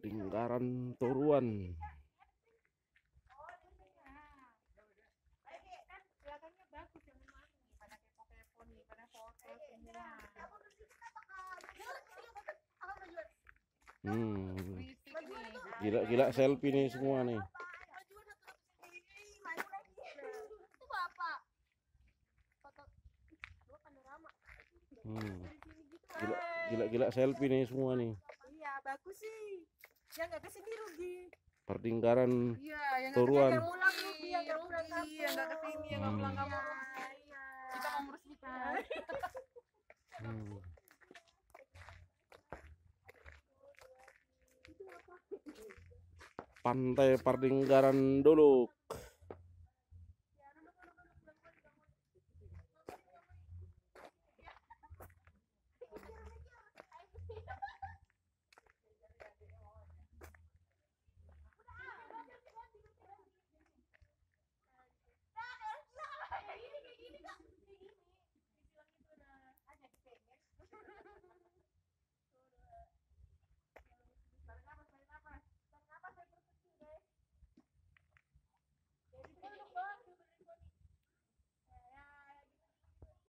Pardinggaran Toruan. Gila-gila selfie nih semua nih. Gila-gila selfie nih semua nih. Iya, bagus sih. Yang nggak kesini rugi. Pardinggaran Iya, Toruan. yang pulang rugi, yang nggak pulang kampung. Yang nggak kesini, yang nggak pulang kampung rugi. Kita mau meresmikan. Pantai Pardinggaran dulu.